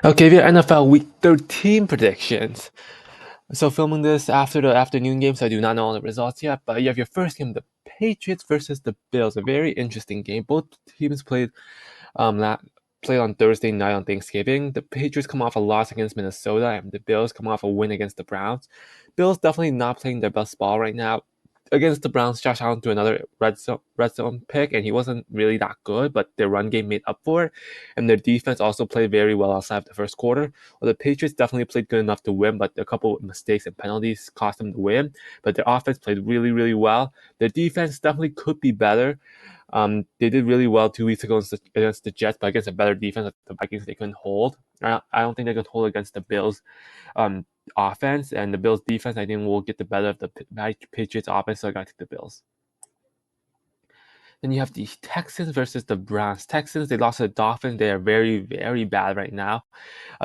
Okay, the NFL Week 13 predictions. So filming this after the afternoon game, so I do not know all the results yet. But you have your first game, the Patriots versus the Bills. A very interesting game. Both teams played on Thursday night on Thanksgiving. The Patriots come off a loss against Minnesota, and the Bills come off a win against the Browns. Bills definitely not playing their best ball right now. Against the Browns, Josh Allen threw another red zone pick, and he wasn't really that good, but their run game made up for it, and their defense also played very well outside of the first quarter. Well, the Patriots definitely played good enough to win, but a couple of mistakes and penalties cost them the win. But their offense played really, really well. Their defense definitely could be better. They did really well 2 weeks ago against the Jets, but against a better defense like the Vikings, they couldn't hold. I don't think they could hold against the Bills offense, and the Bills defense I think will get the better of the Patriots offense, so I gotta take the Bills. Then you have the Texans versus the Browns. Texans, they lost to the Dolphins. They are very, very bad right now.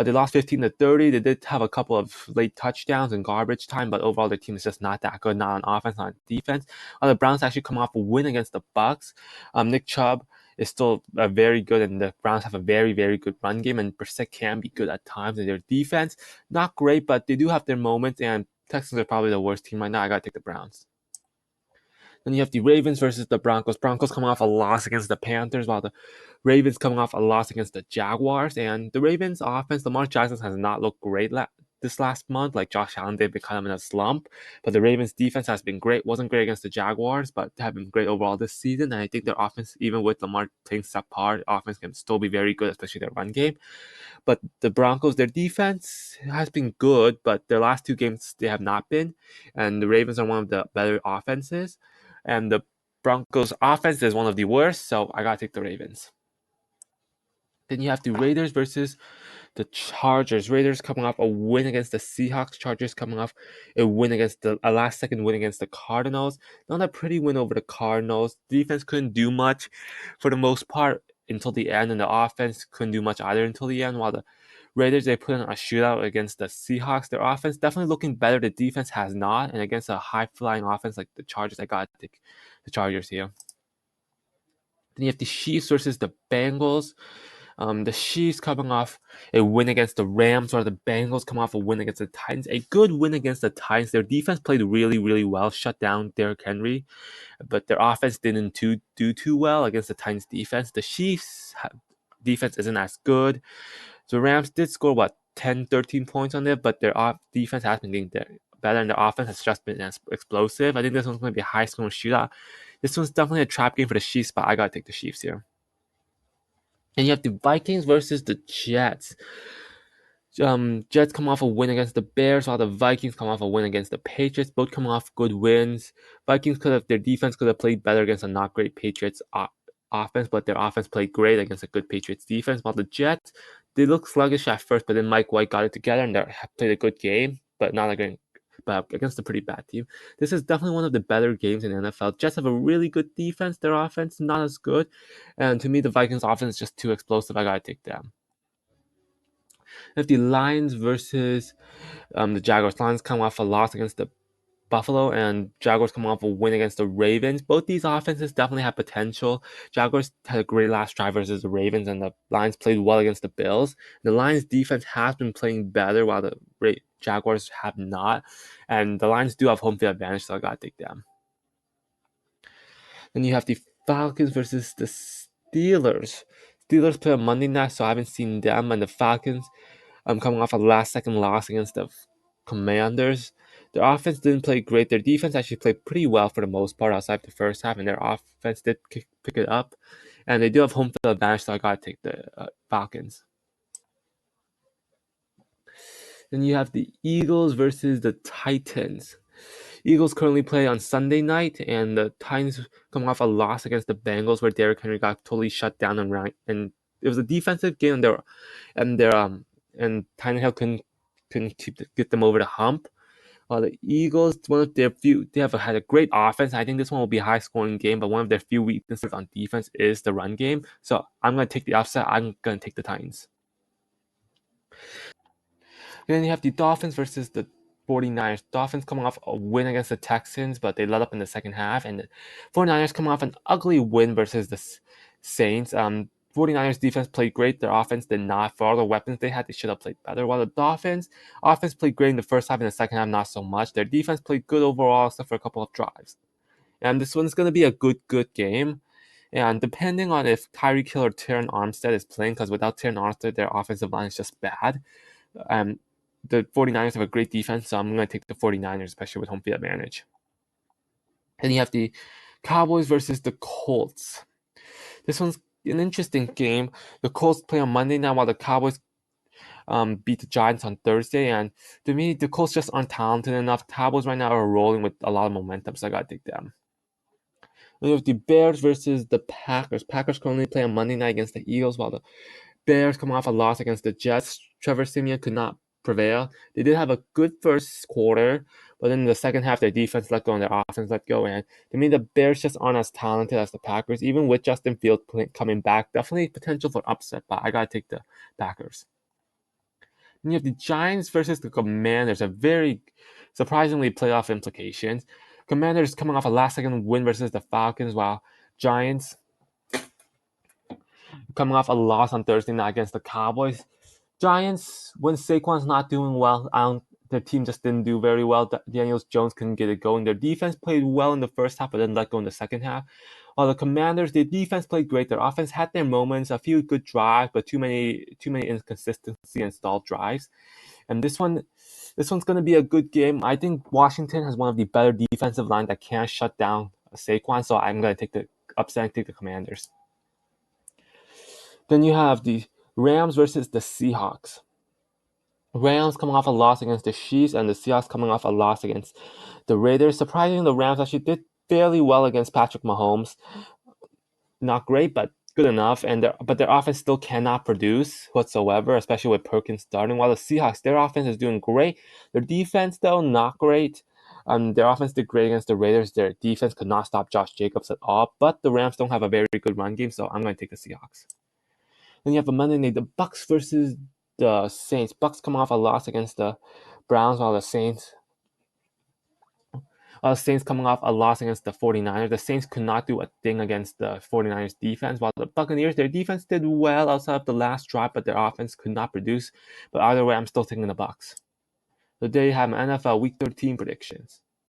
They lost 15-30. They did have a couple of late touchdowns and garbage time, but overall their team is just not that good, not on offense, not on defense. The Browns actually come off a win against the Bucks. Nick Chubb is still very good, and the Browns have a very, very good run game, and Brissett can be good at times. And their defense, not great, but they do have their moments, and Texans are probably the worst team right now. I gotta take the Browns. Then you have the Ravens versus the Broncos. Broncos coming off a loss against the Panthers, while the Ravens coming off a loss against the Jaguars. And the Ravens offense, Lamar Jackson has not looked great this last month. Like Josh Allen, they've been kind of in a slump. But the Ravens defense has been great. Wasn't great against the Jaguars, but have been great overall this season. And I think their offense, even with Lamar playing subpar, offense can still be very good, especially their run game. But the Broncos, their defense has been good, but their last two games they have not been. And the Ravens are one of the better offenses. And the Broncos offense is one of the worst, so I gotta take the Ravens. Then you have the Raiders versus the Chargers. Raiders coming off a win against the Seahawks. Chargers coming off a last-second win against the Cardinals. Not a pretty win over the Cardinals. The defense couldn't do much for the most part until the end, and the offense couldn't do much either until the end. While the Raiders, they put in a shootout against the Seahawks. Their offense definitely looking better. The defense has not, and against a high-flying offense like the Chargers, I gotta take the Chargers here. Then you have the Chiefs versus the Bengals. The Chiefs coming off a win against the Rams, or the Bengals come off a win against the Titans. A good win against the Titans. Their defense played really, really well, shut down Derrick Henry, but their offense didn't do too well against the Titans defense. The Chiefs defense isn't as good. The Rams did score 10, 13 points on it, but their defense has been getting better, and their offense has just been as explosive. I think this one's going to be a high-scoring shootout. This one's definitely a trap game for the Chiefs, but I gotta take the Chiefs here. And you have the Vikings versus the Jets. Jets come off a win against the Bears, while the Vikings come off a win against the Patriots. Both coming off good wins. Vikings their defense could have played better against a not great Patriots offense, but their offense played great against a good Patriots defense. While the Jets, they looked sluggish at first, but then Mike White got it together and they played a good game, but not against a pretty bad team. This is definitely one of the better games in the NFL. Jets have a really good defense. Their offense not as good, and to me, the Vikings offense is just too explosive. I gotta take them. If the Lions versus the Jaguars, Lions come off a loss against the Buffalo, and Jaguars come off a win against the Ravens. Both these offenses definitely have potential. Jaguars had a great last drive versus the Ravens, and the Lions played well against the Bills. The Lions defense has been playing better, while the Jaguars have not. And the Lions do have home field advantage, so I gotta take them. Then you have the Falcons versus the Steelers. Steelers play on Monday night, so I haven't seen them. And the Falcons coming off a last-second loss against the Commanders. Their offense didn't play great. Their defense actually played pretty well for the most part outside the first half, and their offense did pick it up. And they do have home field advantage, so I gotta take the Falcons. Then you have the Eagles versus the Titans. Eagles currently play on Sunday night, and the Titans come off a loss against the Bengals, where Derrick Henry got totally shut down and it was a defensive game, and Tannehill couldn't get them over the hump. While the Eagles, they have had a great offense. I think this one will be a high-scoring game, but one of their few weaknesses on defense is the run game. So I'm gonna take the upset. I'm gonna take the Titans. And then you have the Dolphins versus the 49ers. Dolphins coming off a win against the Texans, but they let up in the second half. And the 49ers coming off an ugly win versus the Saints. 49ers defense played great. Their offense did not. For all the weapons they had, they should have played better. While the Dolphins offense played great in the first half and the second half, not so much. Their defense played good overall, except for a couple of drives. And this one's going to be a good game. And depending on if Tyreek Hill or Terran Armstead is playing, because without Terran Armstead, their offensive line is just bad. The 49ers have a great defense, so I'm going to take the 49ers, especially with home field advantage. And you have the Cowboys versus the Colts. This one's an interesting game. The Colts play on Monday night while the Cowboys beat the Giants on Thursday. And to me, the Colts just aren't talented enough. Cowboys right now are rolling with a lot of momentum, so I got to take them. Then you have the Bears versus the Packers. Packers currently play on Monday night against the Eagles, while the Bears come off a loss against the Jets. Trevor Siemian could not prevail. They did have a good first quarter, but then in the second half, their defense let go and their offense let go. And to me, the Bears just aren't as talented as the Packers. Even with Justin Fields coming back, definitely potential for upset, but I got to take the Packers. Then you have the Giants versus the Commanders, a very surprisingly playoff implications. Commanders coming off a last-second win versus the Falcons, while Giants coming off a loss on Thursday night against the Cowboys. Giants, when Saquon's not doing well, their team just didn't do very well. Daniel Jones couldn't get it going. Their defense played well in the first half, but then let go in the second half. While the Commanders, their defense played great. Their offense had their moments, a few good drives, but too many inconsistency and stalled drives. And this one's going to be a good game. I think Washington has one of the better defensive lines that can't shut down Saquon, so I'm going to take the upset and take the Commanders. Then you have the Rams versus the Seahawks. Rams coming off a loss against the Chiefs, and the Seahawks coming off a loss against the Raiders. Surprisingly, the Rams actually did fairly well against Patrick Mahomes. Not great, but good enough. But their offense still cannot produce whatsoever, especially with Perkins starting. While the Seahawks, their offense is doing great. Their defense, though, not great. Their offense did great against the Raiders. Their defense could not stop Josh Jacobs at all. But the Rams don't have a very good run game, so I'm going to take the Seahawks. Then you have a Monday night, the Bucs versus the Saints. Bucs come off a loss against the Browns, while the Saints coming off a loss against the 49ers. The Saints could not do a thing against the 49ers defense, while the Buccaneers, their defense did well outside of the last drive, but their offense could not produce. But either way, I'm still taking the Bucs. So there you have my NFL Week 13 predictions.